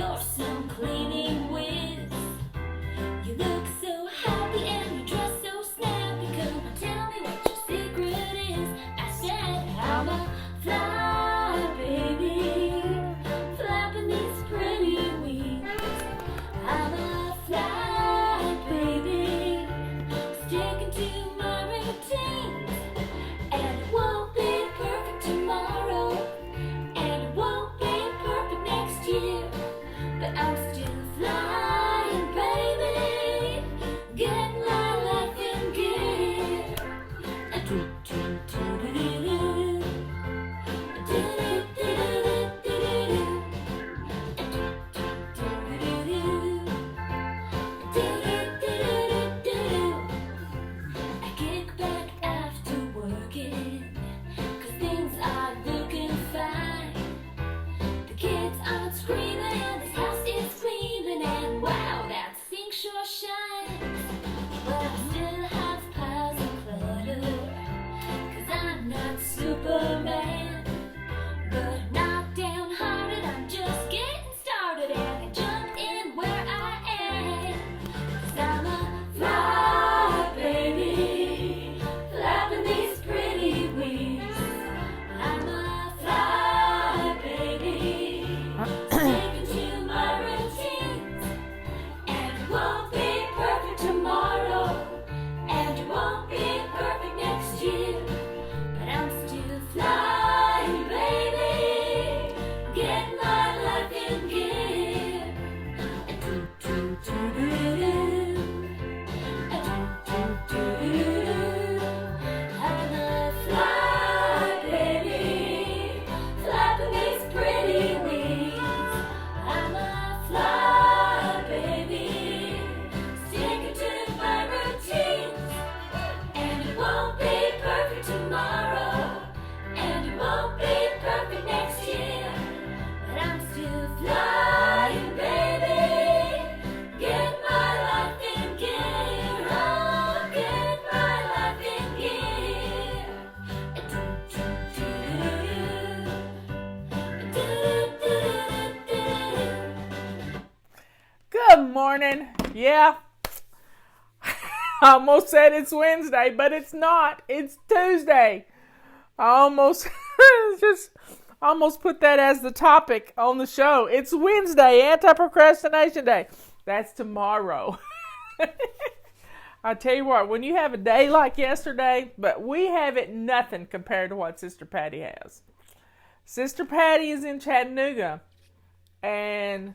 You're some cleaning whiz. You look so happy and you dress so snappy. Come on, tell me what your secret is. I said, I'm a fly, baby, flapping these pretty wings. I'm a fly, baby, sticking to my routines. And it won't be perfect tomorrow, and it won't be perfect next year, but I'm still flying, baby, getting my life in gear. Do-do-do-do-do-do. Do-do-do-do-do-do. Do-do-do-do-do-do. I kick back after working, 'cause things are looking fine. The kids aren't screaming and this house is cleaning, and wow, that sink sure shines. But I still have piles of clutter, 'cause I'm not Superman. But I'm not downhearted, I'm just getting started, and I can jump in where I am. 'Cause I'm a fly, baby, flapping these pretty wings. I'm a fly, baby, sticking to my routines. And it won't be perfect tomorrow, and it won't be perfect next year, but I'm still flying, baby, getting my life in gear. Do-do-do-do-do. Do-do-do-do-do. I'm a fly, baby, flapping these pretty wings. I'm a fly, baby, sticking to my routines. And it won't be perfect tomorrow, and it won't be perfect next year, but I'm still flying, baby, get my life in gear. Oh, get my life in gear. Good morning. Yeah. I almost said it's Wednesday, but it's not. It's Tuesday. I almost almost put that as the topic on the show. It's Wednesday, anti-procrastination day. That's tomorrow. I tell you what, when you have a day like yesterday, but we have it nothing compared to what Sister Patty has. Sister Patty is in Chattanooga, and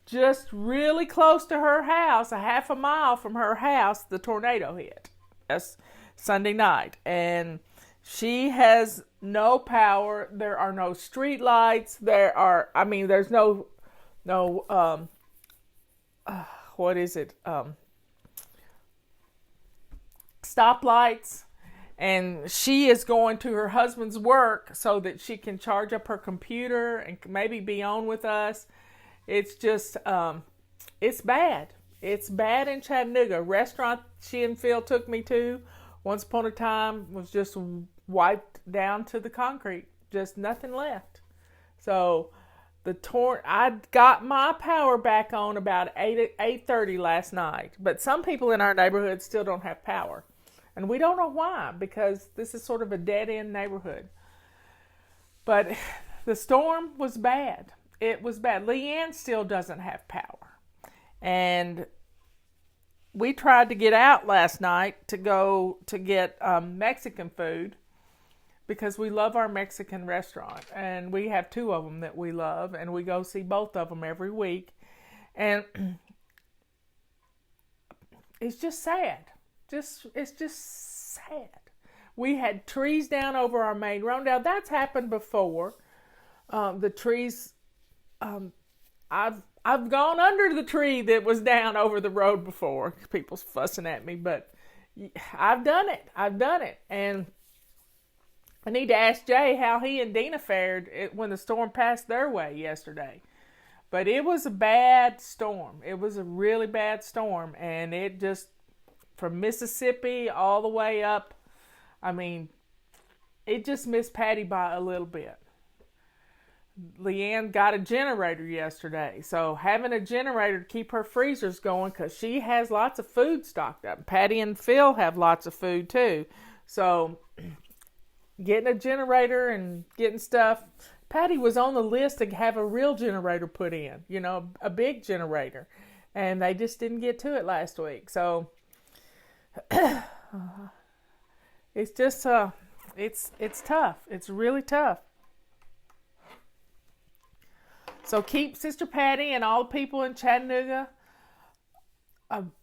just really close to her house, a half a mile from her house, the tornado hit. That's Sunday night. And she has no power. There are no street lights. There's no, what is it? Stoplights. And she is going to her husband's work so that she can charge up her computer and maybe be on with us. It's just, it's bad. It's bad in Chattanooga. A restaurant she and Phil took me to once upon a time was just wiped down to the concrete. Just nothing left. So I got my power back on about 8:30 last night. But some people in our neighborhood still don't have power. And we don't know why, because this is sort of a dead-end neighborhood. But the storm was bad. It was bad. Leanne still doesn't have power. And we tried to get out last night to go to get Mexican food because we love our Mexican restaurant. And we have two of them that we love, and we go see both of them every week. And it's just sad. It's just sad. We had trees down over our main road. Now, that's happened before. The trees... I've gone under the tree that was down over the road before. People's fussing at me, but I've done it. And I need to ask Jay how he and Dina fared when the storm passed their way yesterday. But it was a bad storm. It was a really bad storm, and it just, from Mississippi all the way up, it just missed Patty by a little bit. Leanne got a generator yesterday. So having a generator to keep her freezers going, because she has lots of food stocked up. Patty and Phil have lots of food too. So getting a generator and getting stuff. Patty was on the list to have a real generator put in, a big generator. And they just didn't get to it last week. So it's just, it's tough. It's really tough. So keep Sister Patty and all the people in Chattanooga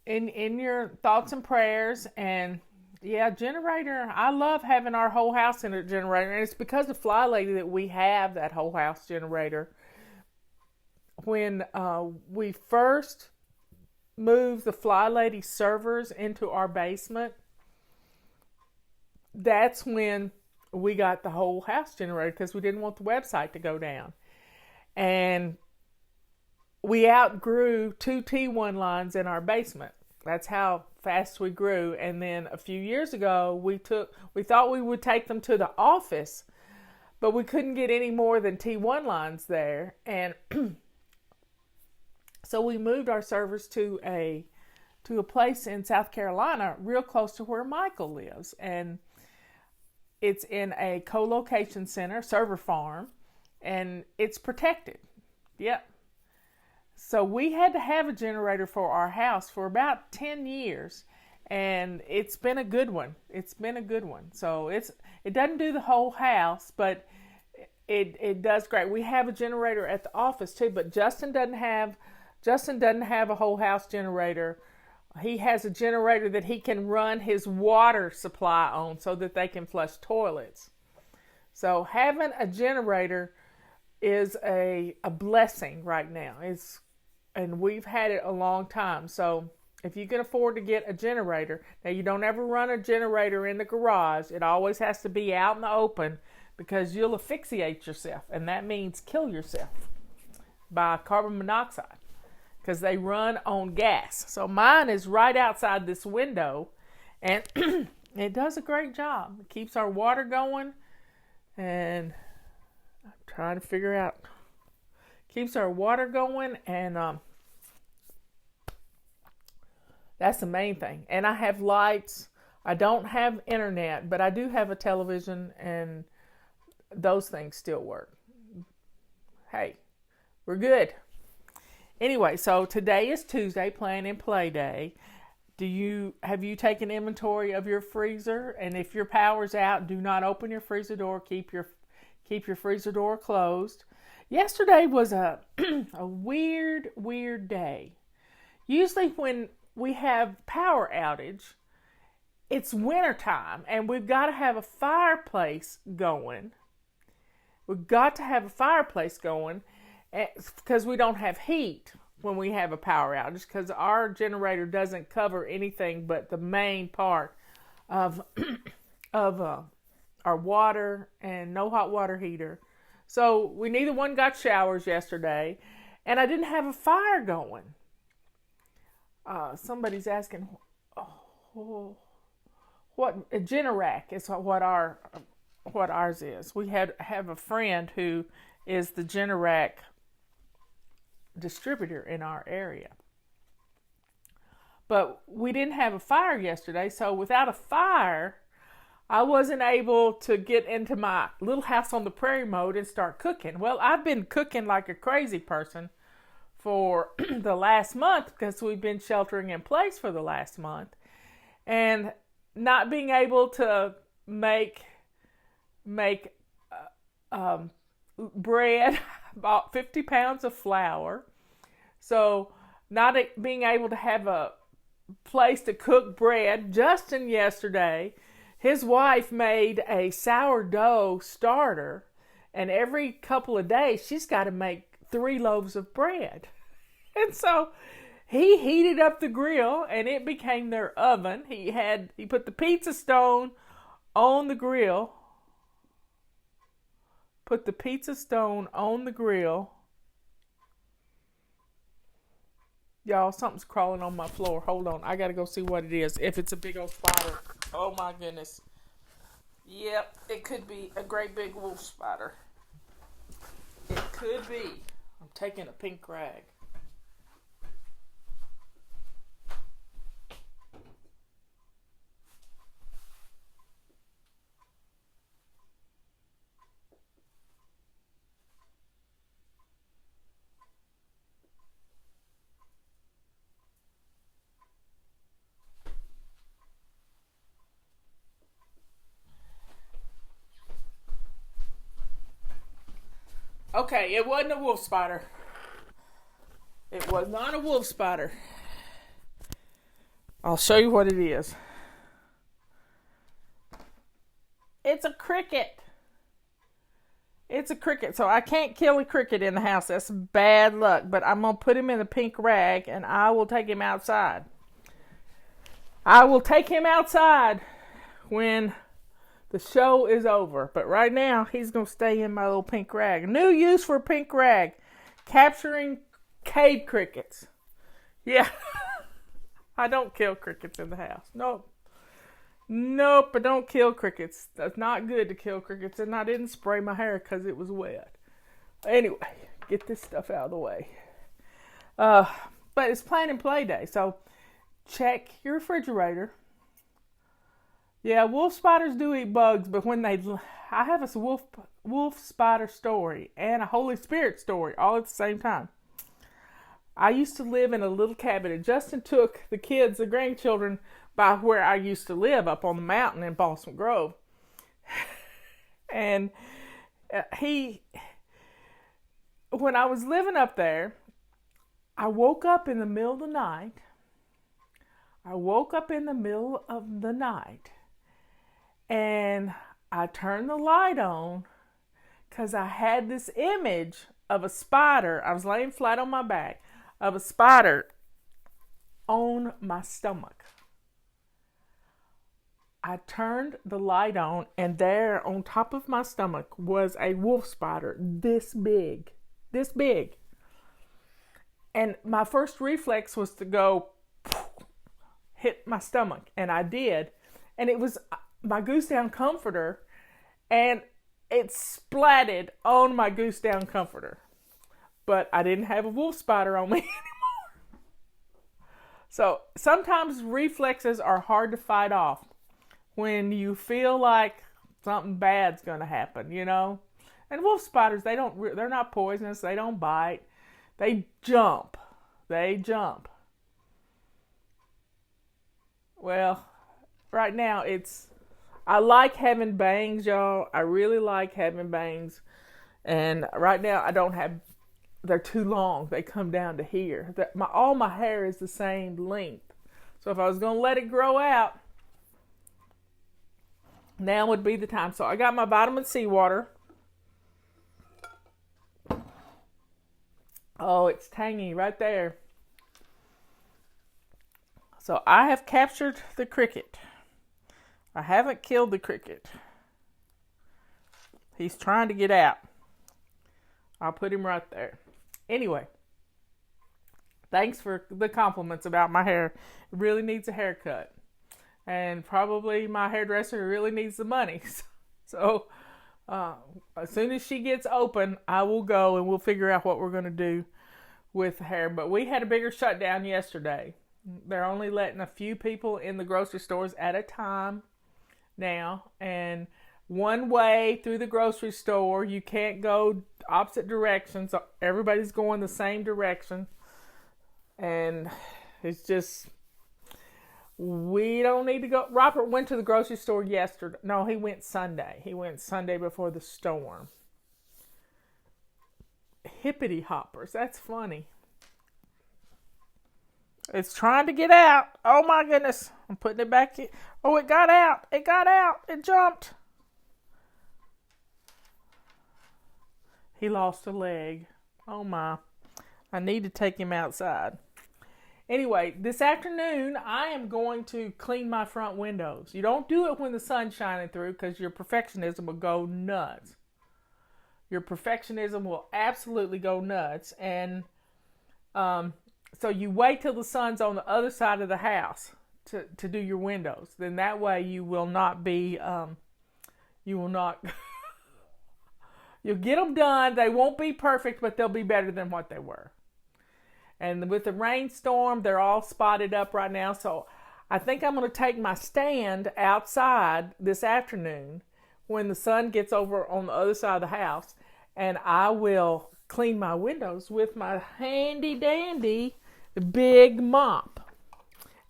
in your thoughts and prayers. And yeah, generator. I love having our whole house in a generator. And it's because of Fly Lady that we have that whole house generator. When we first moved the Fly Lady servers into our basement, that's when we got the whole house generator, because we didn't want the website to go down. And we outgrew 2 T1 lines in our basement. That's how fast we grew. And then a few years ago, we thought we would take them to the office, but we couldn't get any more than T1 lines there. And so we moved our servers to a place in South Carolina, real close to where Michael lives. And it's in a co-location center, server farm, and it's protected. Yep. So we had to have a generator for our house for about 10 years, and it's been a good one. So it doesn't do the whole house, but it does great. We have a generator at the office too, but Justin doesn't have a whole house generator. He has a generator that he can run his water supply on so that they can flush toilets. So having a generator is a blessing right now. And we've had it a long time. So if you can afford to get a generator, now you don't ever run a generator in the garage. It always has to be out in the open, because you'll asphyxiate yourself, and that means kill yourself by carbon monoxide, because they run on gas. So mine is right outside this window, and it does a great job. It keeps our water going, and I'm trying to figure out. Keeps our water going, and that's the main thing. And I have lights. I don't have internet, but I do have a television, and those things still work. Hey, we're good. Anyway, so today is Tuesday, Plan and Play Day. Have you taken inventory of your freezer? And if your power's out, do not open your freezer door. Keep your freezer door closed. Yesterday was a weird day. Usually when we have power outage, it's wintertime, and we've got to have a fireplace going. Because we don't have heat when we have a power outage, because our generator doesn't cover anything but the main part of our water, and no hot water heater. So we neither one got showers yesterday, and I didn't have a fire going. Somebody's asking, what a Generac is what ours is. We have a friend who is the Generac distributor in our area. But we didn't have a fire yesterday, so without a fire, I wasn't able to get into my little house on the prairie mode and start cooking. Well, I've been cooking like a crazy person for the last month, because we've been sheltering in place for the last month, and not being able to make bread. Bought 50 pounds of flour. So not being able to have a place to cook bread. Justin yesterday, his wife made a sourdough starter, and every couple of days she's got to make 3 loaves of bread. And so he heated up the grill, and it became their oven. He put the pizza stone on the grill. Put the pizza stone on the grill. Y'all, something's crawling on my floor. Hold on. I got to go see what it is. If it's a big old spider. Oh, my goodness. Yep, it could be a great big wolf spider. It Could be. I'm taking a pink rag. Okay, it wasn't a wolf spider. It was not a wolf spider. I'll show you what it is. It's a cricket. It's a cricket. So I can't kill a cricket in the house. That's bad luck. But I'm going to put him in a pink rag and I will take him outside. I will take him outside when the show is over. But right now, he's going to stay in my little pink rag. New use for a pink rag. Capturing cave crickets. Yeah. I don't kill crickets in the house. Nope. Nope, I don't kill crickets. That's not good to kill crickets. And I didn't spray my hair because it was wet. Anyway, get this stuff out of the way. But it's plan and play day. So check your refrigerator. Yeah, wolf spiders do eat bugs, but I have a wolf spider story and a Holy Spirit story all at the same time. I used to live in a little cabin, and Justin took the kids, the grandchildren, by where I used to live up on the mountain in Balsam Grove. And when I was living up there, I woke up in the middle of the night. And I turned the light on because I had this image of a spider. I was laying flat on my back of a spider on my stomach. I turned the light on, and there on top of my stomach was a wolf spider this big. And my first reflex was to go hit my stomach, and I did. And it was my goose down comforter, and it splatted on my goose down comforter. But I didn't have a wolf spider on me anymore. So sometimes reflexes are hard to fight off when you feel like something bad's going to happen, you know. And wolf spiders, they're not poisonous. They don't bite. They jump. Well, right now I like having bangs, y'all. I really like having bangs. And right now they're too long. They come down to here. All my hair is the same length. So if I was going to let it grow out, now would be the time. So I got my vitamin C water. Oh, it's tangy right there. So I have captured the cricket. I haven't killed the cricket. He's trying to get out. I'll put him right there. Anyway, thanks for the compliments about my hair. It really needs a haircut. And probably my hairdresser really needs the money. So as soon as she gets open, I will go and we'll figure out what we're going to do with the hair. But we had a bigger shutdown yesterday. They're only letting a few people in the grocery stores at a time now. And one way through the grocery store. You can't go opposite directions. So everybody's going the same direction. And it's just... we don't need to go. Robert went to the grocery store yesterday. No, he went Sunday. He went Sunday before the storm. Hippity hoppers. That's funny. It's trying to get out. Oh my goodness. I'm putting it back in. Oh, it got out. It jumped. He lost a leg. Oh my. I need to take him outside. Anyway, this afternoon, I am going to clean my front windows. You don't do it when the sun's shining through because your perfectionism will go nuts. Your perfectionism will absolutely go nuts. And so you wait till the sun's on the other side of the house to do your windows. Then that way you will not be, You'll get them done. They won't be perfect, but they'll be better than what they were. And with the rainstorm, they're all spotted up right now. So I think I'm going to take my stand outside this afternoon when the sun gets over on the other side of the house, and I will clean my windows with my handy dandy big mop.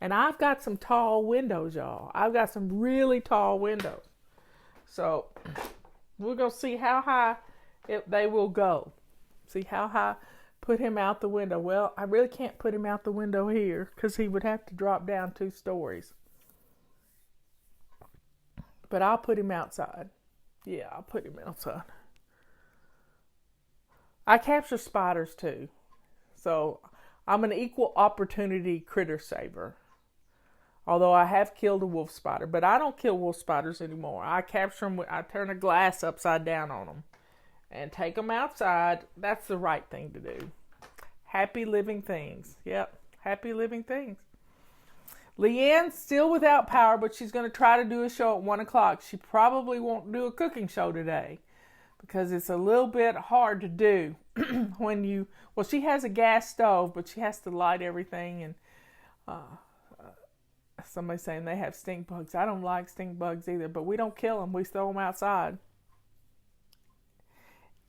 And I've got some tall windows, y'all. I've got some really tall windows. So we're going to see how high they will go. See how high. Put him out the window. Well, I really can't put him out the window here because he would have to drop down 2 stories. But I'll put him outside. Yeah, I'll put him outside. I capture spiders too. So I'm an equal opportunity critter saver. Although I have killed a wolf spider. But I don't kill wolf spiders anymore. I capture them. I turn a glass upside down on them. And take them outside. That's the right thing to do. Happy living things. Yep, happy living things. Leanne's still without power, but she's going to try to do a show at 1 o'clock. She probably won't do a cooking show today because it's a little bit hard to do she has a gas stove, but she has to light everything. And somebody's saying they have stink bugs. I don't like stink bugs either, but we don't kill them. We throw them outside.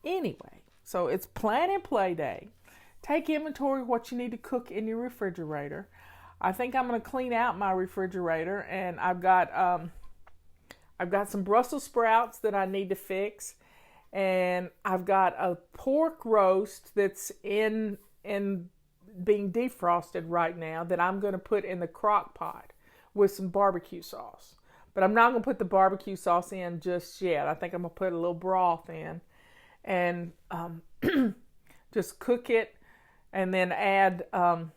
Anyway, so it's plan and play day. Take inventory of what you need to cook in your refrigerator. I think I'm going to clean out my refrigerator, and I've got some Brussels sprouts that I need to fix, and I've got a pork roast that's in being defrosted right now that I'm going to put in the crock pot with some barbecue sauce. But I'm not going to put the barbecue sauce in just yet. I think I'm going to put a little broth in. And just cook it, and then add some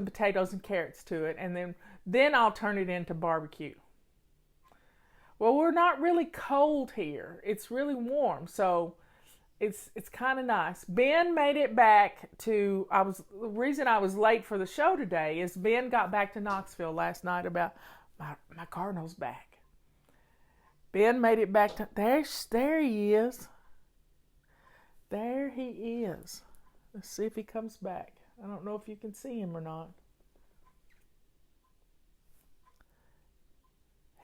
potatoes and carrots to it, and then I'll turn it into barbecue. Well, we're not really cold here. It's really warm, so it's kind of nice. Ben made it back to. The reason I was late for the show today is Ben got back to Knoxville last night about my Cardinals back. Ben made it back to there he is. There he is. Let's see if he comes back. I don't know if you can see him or not.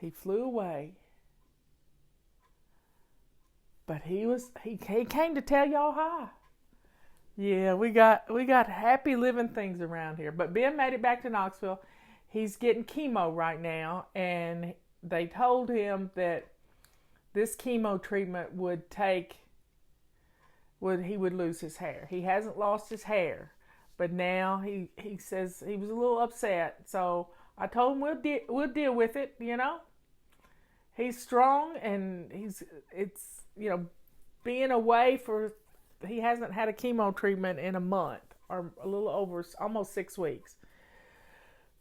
He flew away. But he came to tell y'all hi. Yeah, we got happy living things around here. But Ben made it back to Knoxville. He's getting chemo right now, and they told him that this chemo treatment he would lose his hair. He hasn't lost his hair, but now he says he was a little upset. So I told him we'll deal with it. He's strong, and it's being away he hasn't had a chemo treatment in a month or a little over almost 6 weeks.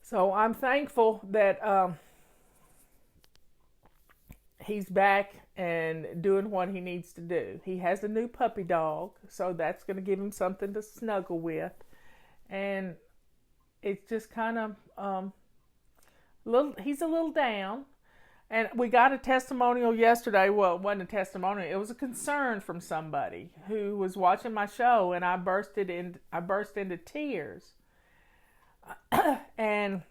So I'm thankful that he's back and doing what he needs to do. He has a new puppy dog, so that's going to give him something to snuggle with. And it's just kind of he's a little down. And we got a testimonial yesterday. Well, it wasn't a testimonial. It was a concern from somebody who was watching my show, and I burst into tears. And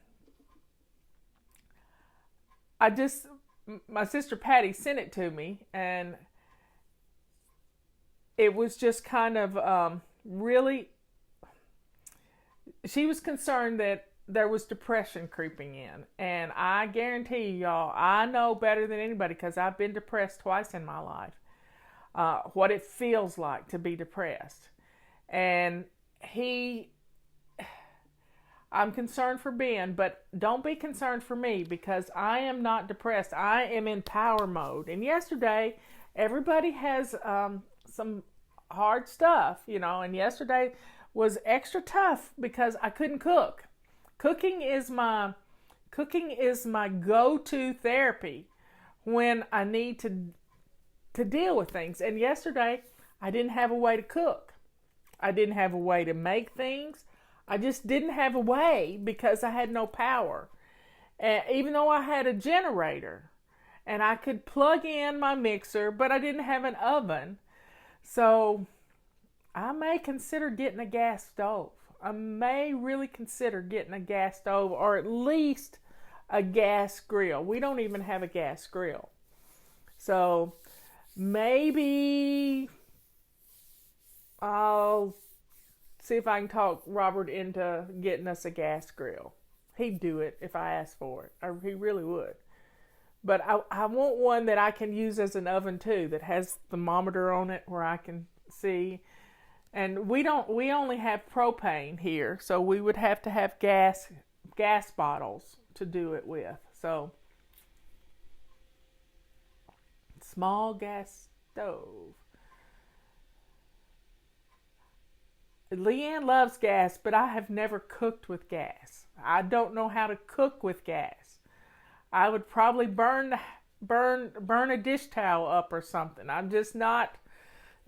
my sister Patty sent it to me, and it was just kind of really, she was concerned that there was depression creeping in. And I guarantee you, y'all, I know better than anybody because I've been depressed twice in my life, what it feels like to be depressed. And I'm concerned for Ben, but don't be concerned for me because I am not depressed. I am in power mode. And yesterday, everybody has some hard stuff, and yesterday was extra tough because I couldn't cook. Cooking is my go-to therapy when I need to deal with things. And yesterday, I didn't have a way to cook. I didn't have a way to make things. I just didn't have a way because I had no power. Even though I had a generator and I could plug in my mixer, but I didn't have an oven. So I may consider getting a gas stove. I may really consider getting a gas stove or at least a gas grill. We don't even have a gas grill. So maybe I'll see if I can talk Robert into getting us a gas grill. He'd do it if I asked for it. He really would. But I want one that I can use as an oven too, that has the thermometer on it where I can see. And we only have propane here, so we would have to have gas bottles to do it with. So small gas stove. Leanne loves gas, but I have never cooked with gas. I don't know how to cook with gas. I would probably burn a dish towel up or something. I'm just not.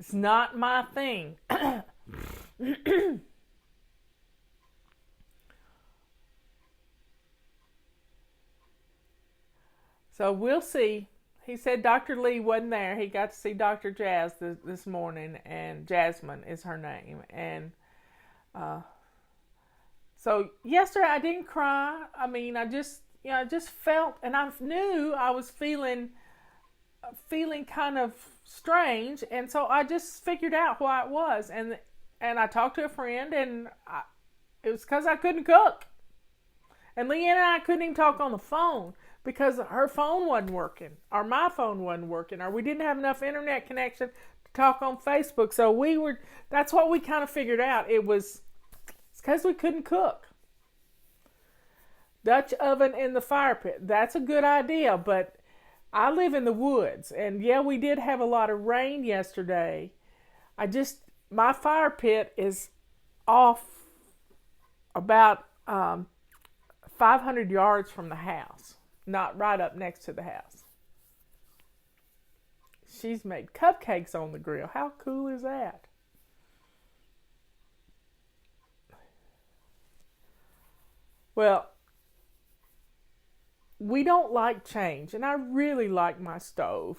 It's not my thing. So we'll see. He said Dr. Lee wasn't there. He got to see Dr. Jazz this morning, and Jasmine is her name. And so yesterday I didn't cry. I mean, I just felt, and I knew I was feeling kind of strange, and so I just figured out why it was. And I talked to a friend, and it was because I couldn't cook. And Leanne and I couldn't even talk on the phone because her phone wasn't working, or my phone wasn't working, or we didn't have enough internet connection to talk on Facebook. So that's what we kind of figured out. It's because we couldn't cook. Dutch oven in the fire pit. That's a good idea, but I live in the woods, and yeah, we did have a lot of rain yesterday. My fire pit is off about 500 yards from the house, not right up next to the house. She's made cupcakes on the grill. How cool is that? Well, we don't like change, and I really like my stove.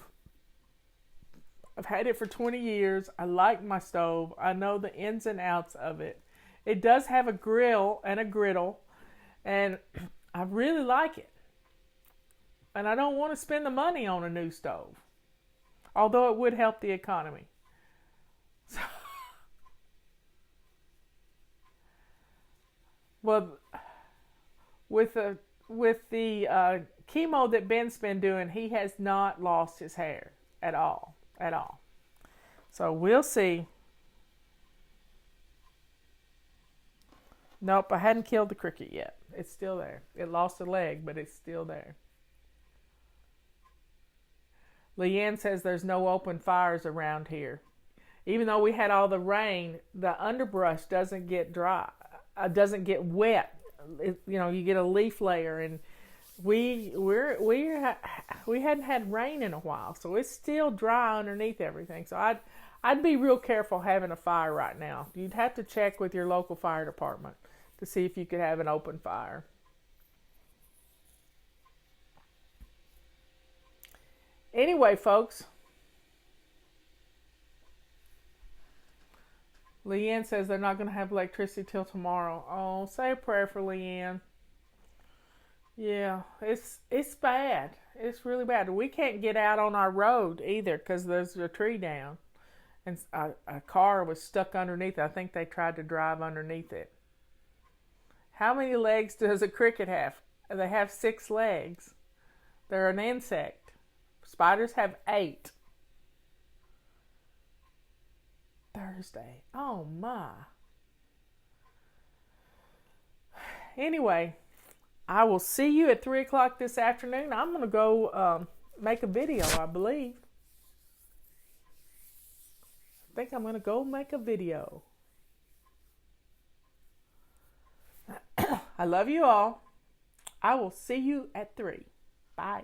I've had it for 20 years. I like my stove. I know the ins and outs of it. It does have a grill and a griddle, and I really like it. And I don't want to spend the money on a new stove, although it would help the economy. So, well, with the chemo that Ben's been doing, he has not lost his hair at all. So we'll see. Nope, I hadn't killed the cricket yet. It's still there. It lost a leg, but it's still there. Leanne says there's no open fires around here. Even though we had all the rain, the underbrush doesn't get dry, doesn't get wet. You get a leaf layer, and we hadn't had rain in a while, so it's still dry underneath everything. So I'd be real careful having a fire right now. You'd have to check with your local fire department to see if you could have an open fire. Anyway, folks, Leanne says they're not going to have electricity till tomorrow. Oh, say a prayer for Leanne. Yeah, it's bad. It's really bad. We can't get out on our road either because there's a tree down. And a car was stuck underneath it. I think they tried to drive underneath it. How many legs does a cricket have? They have 6 legs. They're an insect. Spiders have 8. Thursday. Oh my. Anyway, I will see you at 3 o'clock this afternoon. I'm going to go make a video, I believe. I think I'm going to go make a video. I love you all. I will see you at 3. Bye.